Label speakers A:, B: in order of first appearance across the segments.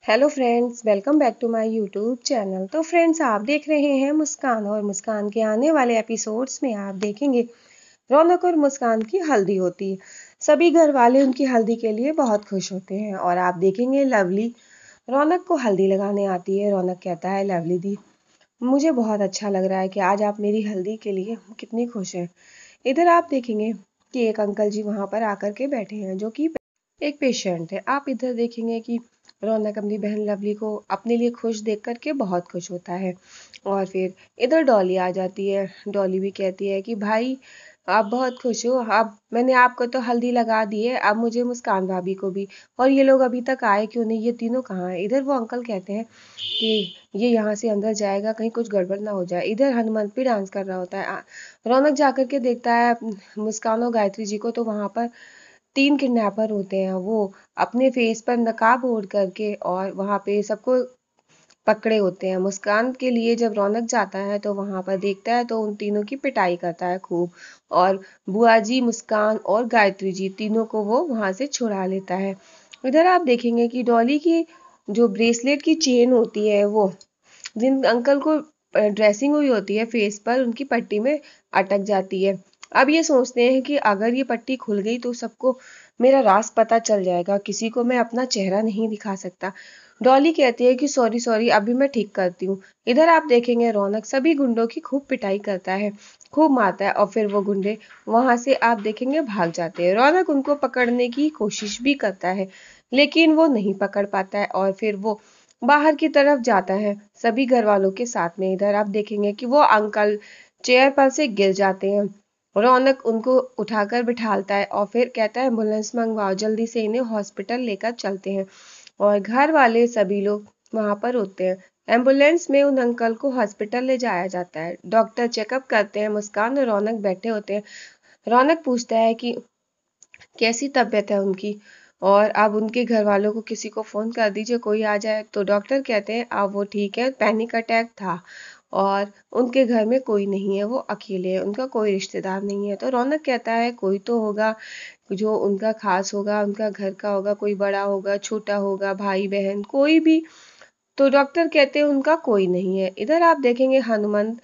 A: Hello friends, welcome back to my YouTube channel. तो friends, आप देख रहे हैं मुस्कान, और मुस्कान के आने वाले एपिसोड्स में आप देखेंगे रौनक और मुस्कान की हल्दी होती है। सभी घर वाले उनकी हल्दी के लिए बहुत खुश होते हैं, और आप देखेंगे लवली रौनक को हल्दी लगाने आती है। रौनक कहता है, लवली दी मुझे बहुत अच्छा लग रहा है कि आज आप मेरी हल्दी के लिए कितनी खुश हैं। इधर आप देखेंगे कि एक अंकल जी वहां पर आकर के बैठे हैं, जो कि एक पेशेंट है। आप इधर देखेंगे कि रौनक अपनी बहन लवली को अपने लिए खुश देख करके बहुत खुश होता है। और फिर इधर डॉली आ जाती है। डॉली भी कहती है कि भाई, आप बहुत खुश हो, आप मैंने आपको तो हल्दी लगा दी है, अब मुझे मुस्कान भाभी को भी। और ये लोग अभी तक आए क्यों नहीं, ये तीनों कहाँ है? इधर वो अंकल कहते हैं कि ये यहाँ से अंदर जाएगा, कहीं कुछ गड़बड़ ना हो जाए। इधर हनुमंत भी डांस कर रहा होता है। रौनक जाकर के देखता है मुस्कान और गायत्री जी को, तो वहां पर 3 किडनैपर होते हैं। वो अपने फेस पर नकाब ओढ़ करके और वहां पे सबको पकड़े होते हैं। मुस्कान के लिए जब रौनक जाता है तो वहां पर देखता है तो उन तीनों की पिटाई करता है खूब। और बुआ जी, मुस्कान और गायत्री जी तीनों को वो वहां से छुड़ा लेता है। इधर आप देखेंगे कि डॉली की जो ब्रेसलेट की चेन होती है, वो जिन अंकल को ड्रेसिंग हुई होती है फेस पर, उनकी पट्टी में अटक जाती है। अब ये सोचते हैं कि अगर ये पट्टी खुल गई तो सबको मेरा राज पता चल जाएगा, किसी को मैं अपना चेहरा नहीं दिखा सकता। डॉली कहती है कि सॉरी सॉरी, अभी मैं ठीक करती हूँ। इधर आप देखेंगे रौनक सभी गुंडों की खूब पिटाई करता है, खूब मारता है, और फिर वो गुंडे वहां से आप देखेंगे भाग जाते हैं। रौनक उनको पकड़ने की कोशिश भी करता है, लेकिन वो नहीं पकड़ पाता है, और फिर वो बाहर की तरफ जाता है सभी घर वालों के साथ में। इधर आप देखेंगे कि वो अंकल चेयर पर से गिर जाते हैं। रौनक उनको उठाकर बिठालता है और फिर कहता है, एम्बुलेंस मंगवाओ, जल्दी से इन्हें हॉस्पिटल लेकर चलते हैं। और घर वाले सभी लोग वहां पर होते हैं। एम्बुलेंस में उन अंकल को हॉस्पिटल ले जाया जाता है। डॉक्टर चेकअप करते हैं। मुस्कान और रौनक बैठे होते हैं। रौनक पूछता है कि कैसी तबीयत है उनकी, और अब उनके घर वालों को किसी को फोन कर दीजिए, कोई आ जाए। तो डॉक्टर कहते हैं अब वो ठीक है, पैनिक अटैक था, और उनके घर में कोई नहीं है, वो अकेले है, उनका कोई रिश्तेदार नहीं है। तो रौनक कहता है कोई तो होगा जो उनका खास होगा, उनका घर का होगा, कोई बड़ा होगा, छोटा होगा, भाई बहन, कोई भी। तो डॉक्टर कहते हैं उनका कोई नहीं है। इधर आप देखेंगे हनुमंत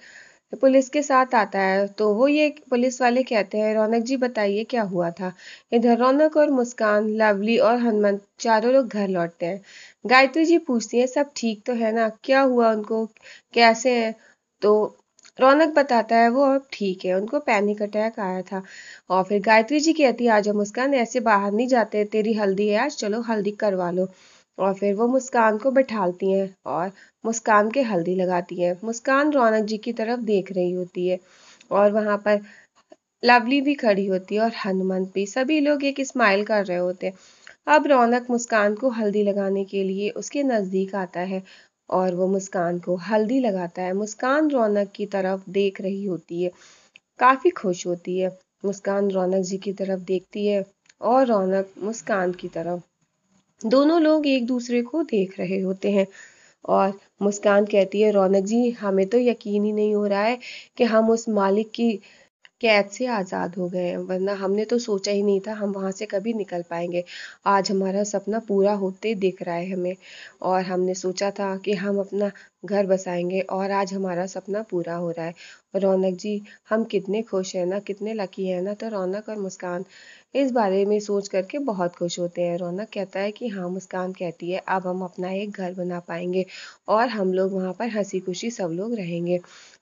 A: पुलिस के साथ आता है, तो वो ये पुलिस वाले कहते हैं, रौनक जी बताइए क्या हुआ था। इधर रौनक और मुस्कान, लवली और हनुमंत चारों लोग घर लौटते हैं। गायत्री जी पूछती है, सब ठीक तो है ना, क्या हुआ उनको, कैसे है? तो रौनक बताता है वो अब ठीक है, उनको पैनिक अटैक आया था। और फिर गायत्री जी कहती है, आज मुस्कान ऐसे बाहर नहीं जाते, तेरी हल्दी है आज, चलो हल्दी करवा लो। और फिर वो मुस्कान को बैठालती हैं और मुस्कान के हल्दी लगाती है। मुस्कान रौनक जी की तरफ देख रही होती है, और वहां पर लवली भी खड़ी होती है, और हनुमंत भी। सभी लोग एक स्माइल कर रहे होते हैं। अब रौनक मुस्कान को हल्दी लगाने के लिए उसके नजदीक आता है, और वो मुस्कान को हल्दी लगाता है। मुस्कान रौनक की तरफ देख रही होती है, काफी खुश होती है। मुस्कान रौनक जी की तरफ देखती है, और रौनक मुस्कान की तरफ। दोनों लोग एक दूसरे को देख रहे होते हैं। और मुस्कान कहती है, रौनक जी हमें तो यकीन ही नहीं हो रहा है कि हम उस मालिक की कैद से आजाद हो गए हैं, वरना हमने तो सोचा ही नहीं था हम वहां से कभी निकल पाएंगे। आज हमारा सपना पूरा होते दिख रहा है हमें, और हमने सोचा था कि हम अपना घर बसाएंगे, और आज हमारा सपना पूरा हो रहा है। रौनक जी, हम कितने खुश हैं ना, कितने लकी हैं ना। तो रौनक और मुस्कान इस बारे में सोच करके बहुत खुश होते हैं। रौनक कहता है कि हाँ, मुस्कान कहती है अब हम अपना एक घर बना पाएंगे, और हम लोग वहां पर हंसी खुशी सब लोग रहेंगे।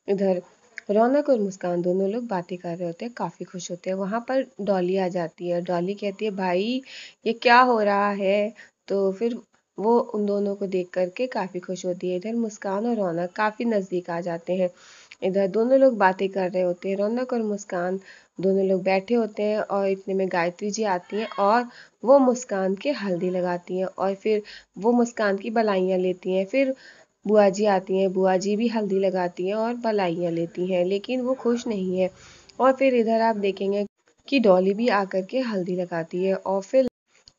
A: इधर रौनक और मुस्कान दोनों लोग बातें कर रहे होते हैं, काफी खुश होते हैं। वहां पर डॉली आ जाती है। डॉली कहती है, भाई ये क्या हो रहा है? तो फिर वो उन दोनों को देख करके काफी खुश होती है। इधर मुस्कान और रौनक काफी नजदीक आ जाते हैं। इधर दोनों लोग बातें कर रहे होते हैं। रौनक और मुस्कान दोनों लोग बैठे होते हैं, और इतने में गायत्री जी आती हैं, और वो मुस्कान के हल्दी लगाती हैं, और फिर वो मुस्कान की बलाइयां लेती हैं। फिर बुआ जी आती हैं, बुआ जी भी हल्दी लगाती हैं और बलाइयां लेती हैं, लेकिन वो खुश नहीं है। और फिर इधर आप देखेंगे कि डॉली भी आकर के हल्दी लगाती है, और फिर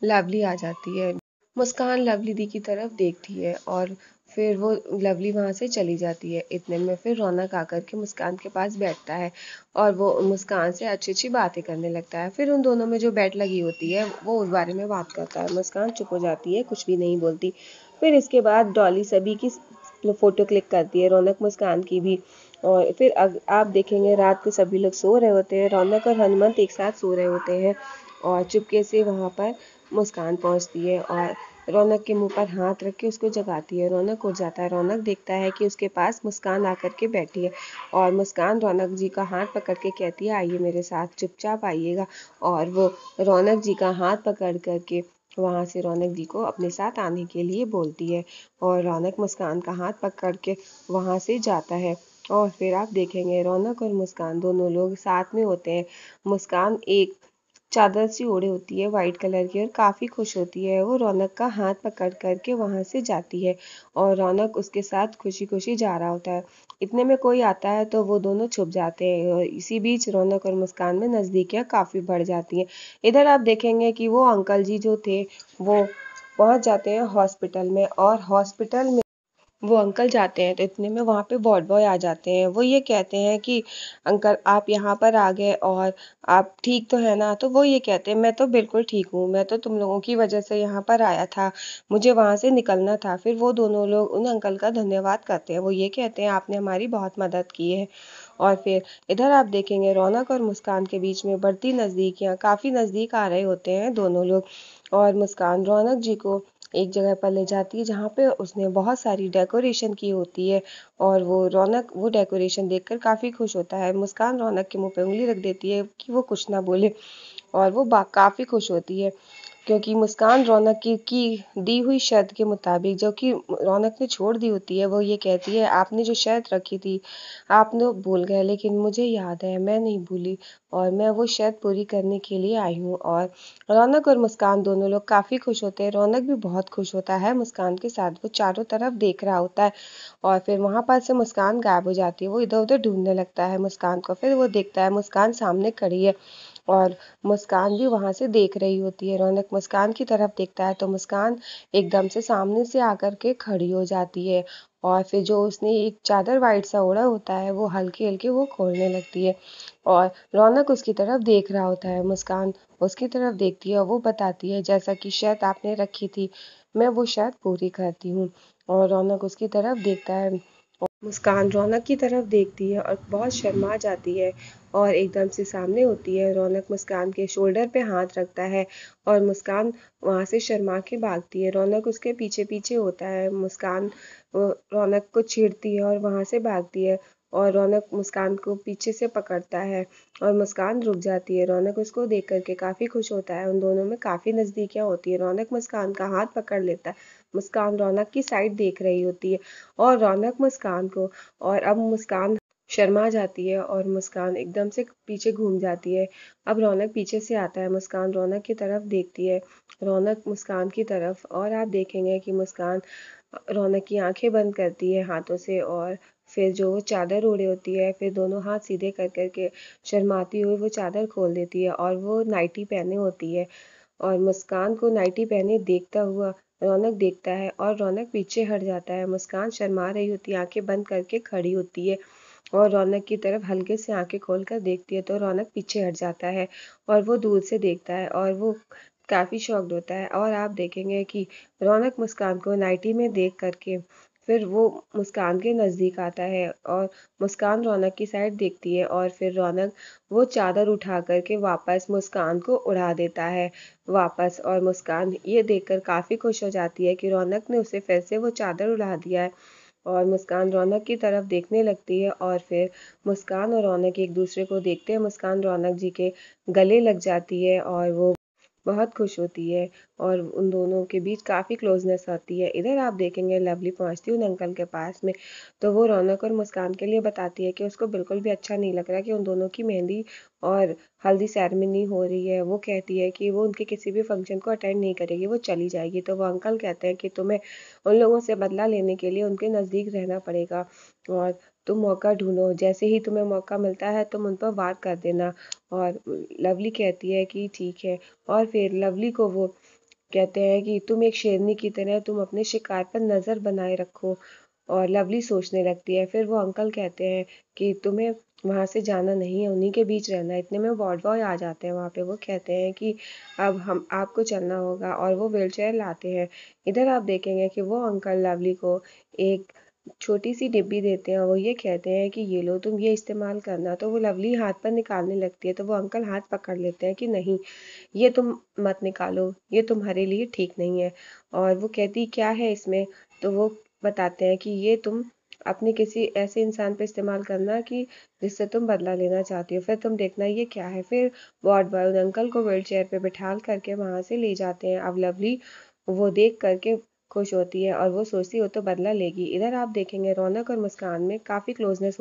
A: लवली आ जाती है। मुस्कान लवली दी की तरफ देखती है, और फिर वो लवली वहां से चली जाती है। इतने में फिर रौनक आकर के मुस्कान के पास बैठता है, और वो मुस्कान से अच्छी अच्छी बातें करने लगता है। फिर उन दोनों में जो बेट लगी होती है वो उस बारे में बात करता है। मुस्कान चुप हो जाती है, कुछ भी नहीं बोलती। फिर इसके बाद डॉली सभी की फ़ोटो क्लिक करती है, रौनक मुस्कान की भी। और फिर आप देखेंगे रात को सभी लोग सो रहे होते हैं, रौनक और हनुमंत एक साथ सो रहे होते हैं और चुपके से वहाँ पर मुस्कान पहुँचती है और रौनक के मुंह पर हाथ रख के उसको जगाती है। रौनक उठ जाता है, रौनक देखता है कि उसके पास मुस्कान आकर के बैठी है और मुस्कान रौनक जी का हाथ पकड़ के कहती है, आइए मेरे साथ, चुपचाप आइएगा। और वो रौनक जी का हाथ पकड़ करके वहाँ से रौनक जी को अपने साथ आने के लिए बोलती है और रौनक मुस्कान का हाथ पकड़ के वहाँ से जाता है। और फिर आप देखेंगे रौनक और मुस्कान दोनों लोग साथ में होते हैं। मुस्कान एक चादर सी ओढ़े होती है वाइट कलर की और काफ़ी खुश होती है। वो रौनक का हाथ पकड़ करके वहाँ से जाती है और रौनक उसके साथ खुशी खुशी जा रहा होता है। इतने में कोई आता है तो वो दोनों छुप जाते हैं और इसी बीच रौनक और मुस्कान में नज़दीकियाँ काफ़ी बढ़ जाती हैं। इधर आप देखेंगे कि वो अंकल जी जो थे वो पहुँच जाते हैं हॉस्पिटल में और हॉस्पिटल में वो अंकल जाते हैं तो इतने में वहाँ पे वार्ड बॉय आ जाते हैं। वो ये कहते हैं कि अंकल आप यहाँ पर आ गए और आप ठीक तो है ना? तो वो ये कहते हैं मैं तो बिल्कुल ठीक हूँ, मैं तो तुम लोगों की वजह से यहाँ पर आया था, मुझे वहाँ से निकलना था। फिर वो दोनों लोग उन अंकल का धन्यवाद करते हैं। वो ये कहते हैं आपने हमारी बहुत मदद की है। और फिर इधर आप देखेंगे रौनक और मुस्कान के बीच में बढ़ती नज़दीकियाँ, काफ़ी नज़दीक आ रहे होते हैं दोनों लोग। और मुस्कान रौनक जी को एक जगह पर ले जाती है जहाँ पे उसने बहुत सारी डेकोरेशन की होती है और वो रौनक वो डेकोरेशन देखकर काफ़ी खुश होता है। मुस्कान रौनक के मुंह पे उंगली रख देती है कि वो कुछ ना बोले और वो काफ़ी खुश होती है क्योंकि मुस्कान रौनक की दी हुई शर्त के मुताबिक जो कि रौनक ने छोड़ दी होती है, वो ये कहती है आपने जो शर्त रखी थी आप लोग भूल गए लेकिन मुझे याद है, मैं नहीं भूली और मैं वो शर्त पूरी करने के लिए आई हूँ। और रौनक और मुस्कान दोनों लोग काफ़ी खुश होते हैं। रौनक भी बहुत खुश होता है मुस्कान के साथ, वो चारों तरफ देख रहा होता है और फिर वहाँ पर से मुस्कान गायब हो जाती है। वो इधर उधर ढूंढने लगता है मुस्कान को, फिर वो देखता है मुस्कान सामने खड़ी है और मुस्कान भी वहाँ से देख रही होती है। रौनक मुस्कान की तरफ देखता है तो मुस्कान एकदम से सामने से आकर के खड़ी हो जाती है और फिर जो उसने एक चादर वाइट सा ओढ़ा होता है वो हल्के हल्के वो खोलने लगती है और रौनक उसकी तरफ देख रहा होता है। मुस्कान उसकी तरफ देखती है और वो बताती है जैसा कि शर्त आपने रखी थी मैं वो शर्त पूरी करती हूँ। और रौनक उसकी तरफ देखता है, मुस्कान रौनक की तरफ देखती है और बहुत शर्मा जाती है और एकदम से सामने होती है। रौनक मुस्कान के शोल्डर पे हाथ रखता है और मुस्कान वहाँ से शर्मा के भागती है। रौनक उसके पीछे पीछे होता है। मुस्कान रौनक को छेड़ती है और वहाँ से भागती है और रौनक मुस्कान को पीछे से पकड़ता है और मुस्कान रुक जाती है। रौनक उसको देख करके काफ़ी खुश होता है। उन दोनों में काफ़ी नज़दीकियाँ होती है। रौनक मुस्कान का हाथ पकड़ लेता है। मुस्कान रौनक की साइड देख रही होती है और रौनक मुस्कान को, और अब मुस्कान शर्मा जाती है और मुस्कान एकदम से पीछे घूम जाती है। अब रौनक पीछे से आता है, मुस्कान रौनक की तरफ देखती है, रौनक मुस्कान की तरफ, और आप देखेंगे कि मुस्कान रौनक की आंखें बंद करती है हाथों से और फिर जो वो चादर ओढ़े होती है फिर दोनों हाथ सीधे कर करके शर्माती हुई वो चादर खोल देती है और वो नाइटी पहने होती है और मुस्कान को नाइटी पहने देखता हुआ रौनक देखता है और रौनक पीछे हट जाता है। मुस्कान शर्मा रही होती है, आंखें बंद करके खड़ी होती है और रौनक की तरफ हल्के से आंखें खोलकर देखती है तो रौनक पीछे हट जाता है और वो दूर से देखता है और वो काफ़ी शॉक्ड होता है। और आप देखेंगे कि रौनक मुस्कान को नाइटी में देख करके फिर वो मुस्कान के नज़दीक आता है और मुस्कान रौनक की साइड देखती है और फिर रौनक वो चादर उठा करके वापस मुस्कान को उड़ा देता है वापस। और मुस्कान ये देखकर काफ़ी खुश हो जाती है कि रौनक ने उसे फिर से वो चादर उड़ा दिया है और मुस्कान रौनक की तरफ देखने लगती है और फिर मुस्कान और रौनक एक दूसरे को देखते हैं मुस्कान रौनक जी के गले लग जाती है और वो बहुत खुश होती है और उन दोनों के बीच काफ़ी क्लोजनेस आती है। इधर आप देखेंगे लवली पहुंचती है उन अंकल के पास में तो वो रौनक और मुस्कान के लिए बताती है कि उसको बिल्कुल भी अच्छा नहीं लग रहा कि उन दोनों की मेहंदी और हल्दी सेरेमनी हो रही है। वो कहती है कि वो उनके किसी भी फंक्शन को अटेंड नहीं करेगी, वो चली जाएगी। तो वो अंकल कहते हैं कि तुम्हें उन लोगों से बदला लेने के लिए उनके नज़दीक रहना पड़ेगा और तुम मौका ढूंढो, जैसे ही तुम्हें मौका मिलता है तुम उन पर वार कर देना। और लवली कहती है कि ठीक है और फिर लवली को वो कहते हैं कि तुम एक शेरनी की तरह तुम अपने शिकार पर नज़र बनाए रखो और लवली सोचने लगती है। फिर वो अंकल कहते हैं कि तुम्हें वहाँ से जाना नहीं है, उन्हीं के बीच रहना है। इतने में वार्ड बॉय आ जाते हैं वहाँ पे। वो कहते हैं कि अब हम आपको चलना होगा, और वो व्हीलचेयर लाते हैं। इधर आप देखेंगे कि वो अंकल लवली को एक छोटी सी डिब्बी देते हैं, और वो ये कहते हैं कि ये लो, तुम ये इस्तेमाल करना। तो वो लवली हाथ पर निकालने लगती है, तो वो अंकल हाथ पकड़ लेते हैं कि नहीं, ये तुम मत निकालो, ये तुम्हारे लिए ठीक नहीं है। और वो कहती क्या है इसमें, तो वो बताते हैं कि ये तुम अपने किसी ऐसे इंसान पे इस्तेमाल करना कि जिससे तुम बदला लेना चाहती हो, फिर तुम देखना ये क्या है। फिर वार्ड बॉय उन अंकल को व्हील चेयर पे बिठाल करके वहां से ले जाते हैं। अब लवली वो देख करके खुश होती है, और वो सोचती है वो तो बदला लेगी। इधर आप देखेंगे रौनक और मुस्कान में काफी क्लोजनेस